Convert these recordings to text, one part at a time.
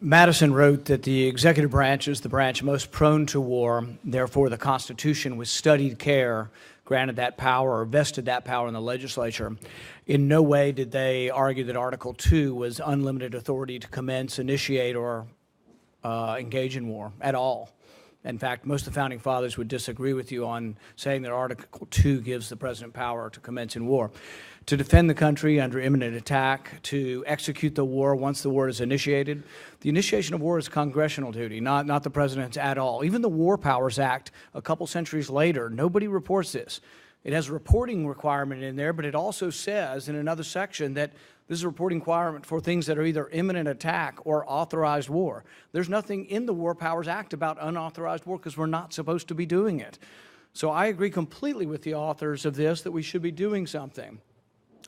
Madison wrote that the executive branch is the branch most prone to war. Therefore, the Constitution, with studied care, granted that power or vested that power in the legislature. In no way did they argue that Article 2 was unlimited authority to commence, initiate, or engage in war at all. In fact, most of the Founding Fathers would disagree with you on saying that Article 2 gives the president power to commence in war. To defend the country under imminent attack, to execute the war once the war is initiated. The initiation of war is congressional duty, not the president's at all. Even the War Powers Act, a couple centuries later, nobody reports this. It has a reporting requirement in there, but it also says in another section that this is a reporting requirement for things that are either imminent attack or authorized war. There's nothing in the War Powers Act about unauthorized war because we're not supposed to be doing it. So I agree completely with the authors of this that we should be doing something.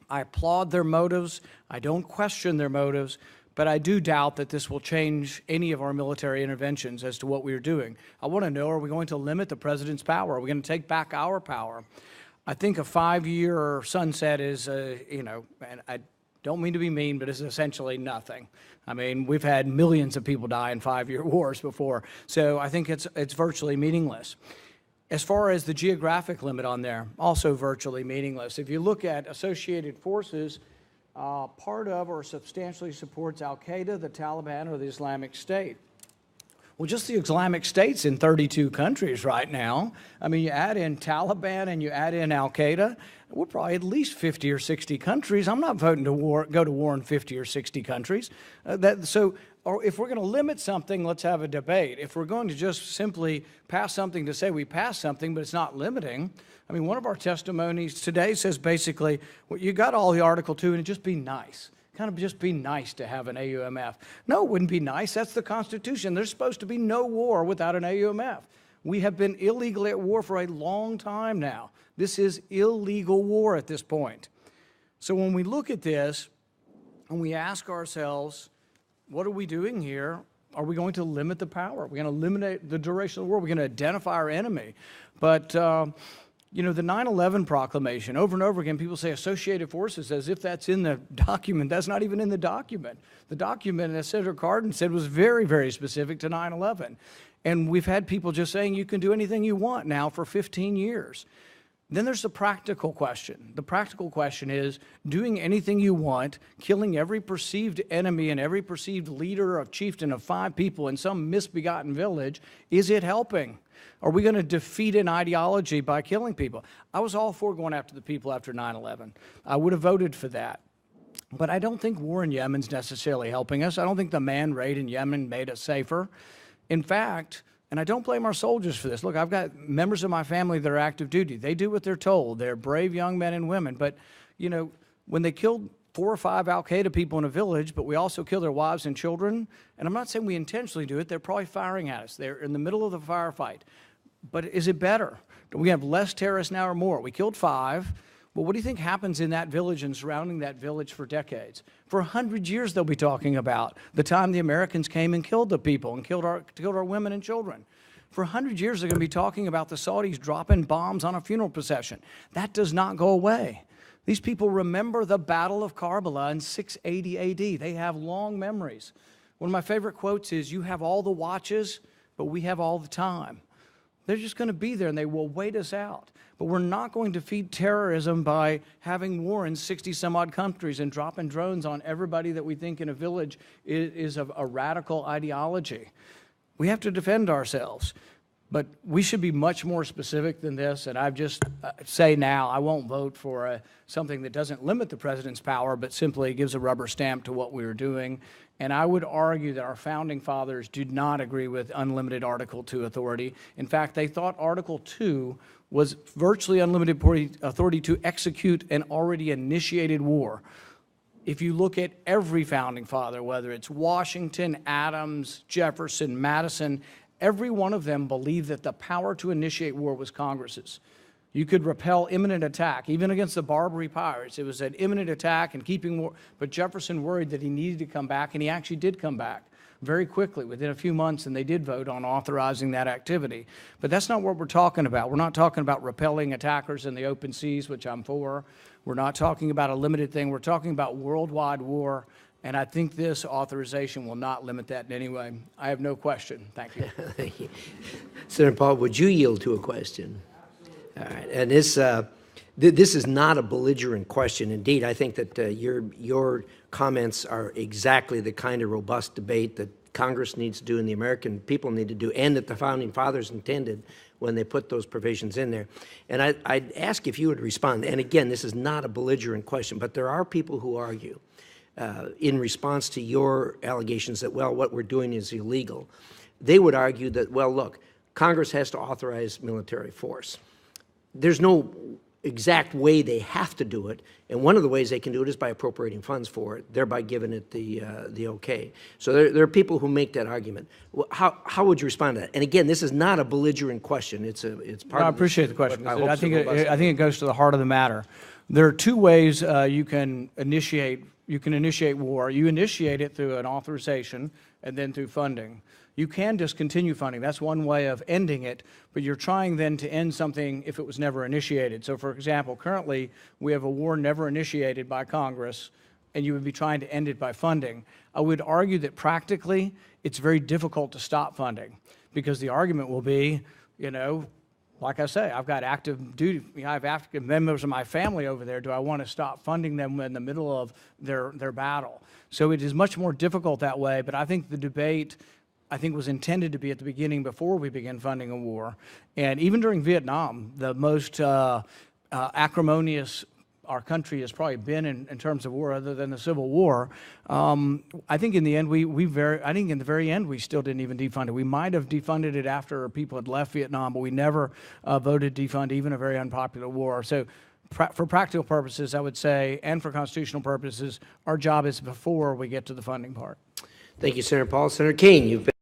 I applaud their motives. I don't question their motives, but I do doubt that this will change any of our military interventions as to what we are doing. I want to know, are we going to limit the president's power? Are we going to take back our power? I think a 5-year sunset is, and I don't mean to be mean, but it's essentially nothing. I mean, we've had millions of people die in 5-year wars before, so I think it's virtually meaningless. As far as the geographic limit on there, also virtually meaningless. If you look at associated forces, part of or substantially supports al-Qaeda, the Taliban, or the Islamic State. Well, just the Islamic State's in 32 countries right now. I mean, you add in Taliban and you add in al-Qaeda, we're probably at least 50 or 60 countries. I'm not voting to go to war in 50 or 60 countries. Or if we're going to limit something, let's have a debate. If we're going to just simply pass something to say we passed something, but it's not limiting, I mean, one of our testimonies today says basically, well, you got all the Article 2 and it'd just be nice. Kind of just be nice to have an AUMF. No, it wouldn't be nice. That's the Constitution. There's supposed to be no war without an AUMF. We have been illegally at war for a long time now. This is illegal war at this point. So when we look at this and we ask ourselves, what are we doing here? Are we going to limit the power? Are we going to eliminate the duration of the war? Are we going to identify our enemy? But, the 9/11 proclamation, over and over again, people say associated forces as if that's in the document. That's not even in the document. The document, as Senator Cardin said, was very, very specific to 9/11. And we've had people just saying you can do anything you want now for 15 years. Then there's the practical question. The practical question is doing anything you want, killing every perceived enemy and every perceived leader of chieftain of 5 people in some misbegotten village, is it helping? Are we going to defeat an ideology by killing people? I was all for going after the people after 9/11. I would have voted for that. But I don't think war in Yemen is necessarily helping us. I don't think the man raid in Yemen made us safer. In fact, and I don't blame our soldiers for this. Look, I've got members of my family that are active duty. They do what they're told. They're brave young men and women. But, when they killed 4 or 5 al-Qaeda people in a village, but we also kill their wives and children, and I'm not saying we intentionally do it. They're probably firing at us. They're in the middle of the firefight. But is it better? Do we have less terrorists now or more? We killed 5. Well, what do you think happens in that village and surrounding that village for decades? For 100 years, they'll be talking about the time the Americans came and killed the people and killed our women and children. For 100 years, they're going to be talking about the Saudis dropping bombs on a funeral procession. That does not go away. These people remember the Battle of Karbala in 680 AD. They have long memories. One of my favorite quotes is, "You have all the watches, but we have all the time." They're just going to be there and they will wait us out. But we're not going to defeat terrorism by having war in 60 some odd countries and dropping drones on everybody that we think in a village is a radical ideology. We have to defend ourselves. But we should be much more specific than this, and I just say now I won't vote for something that doesn't limit the president's power but simply gives a rubber stamp to what we are doing. And I would argue that our founding fathers did not agree with unlimited Article 2 authority. In fact, they thought Article 2 was virtually unlimited authority to execute an already initiated war. If you look at every founding father, whether it's Washington, Adams, Jefferson, Madison, every one of them believed that the power to initiate war was Congress's. You could repel imminent attack, even against the Barbary pirates. It was an imminent attack and keeping war. But Jefferson worried that he needed to come back, and he actually did come back very quickly, within a few months, and they did vote on authorizing that activity. But that's not what we're talking about. We're not talking about repelling attackers in the open seas, which I'm for. We're not talking about a limited thing. We're talking about worldwide war. And I think this authorization will not limit that in any way. I have no question. Thank you. Thank you. Senator Paul, would you yield to a question? All right. And this is not a belligerent question. Indeed, I think that your comments are exactly the kind of robust debate that Congress needs to do and the American people need to do, and that the Founding Fathers intended when they put those provisions in there. And I'd ask if you would respond. And again, this is not a belligerent question, but there are people who argue in response to your allegations that, well, what we're doing is illegal. They would argue that, well, look, Congress has to authorize military force. There's no exact way they have to do it, and one of the ways they can do it is by appropriating funds for it, thereby giving it the okay. So there are people who make that argument. How would you respond to that? And again, this is not a belligerent question. It's part. I appreciate the question. I think it goes to the heart of the matter. There are two ways you can initiate war. You initiate it through an authorization and then through funding. You can discontinue funding. That's one way of ending it, but you're trying then to end something if it was never initiated. So for example, currently we have a war never initiated by Congress, and you would be trying to end it by funding. I would argue that practically it's very difficult to stop funding, because the argument will be, you know, like I say, I've got active duty, I have active members of my family over there. Do I want to stop funding them in the middle of their battle? So it is much more difficult that way, but I think the debate was intended to be at the beginning before we begin funding a war. And even during Vietnam, the most acrimonious our country has probably been in terms of war, other than the Civil War. I think in the end, I think in the very end, we still didn't even defund it. We might have defunded it after people had left Vietnam, but we never voted to defund even a very unpopular war. So for practical purposes, I would say, and for constitutional purposes, our job is before we get to the funding part. Thank you, Senator Paul. Senator Kane, you've been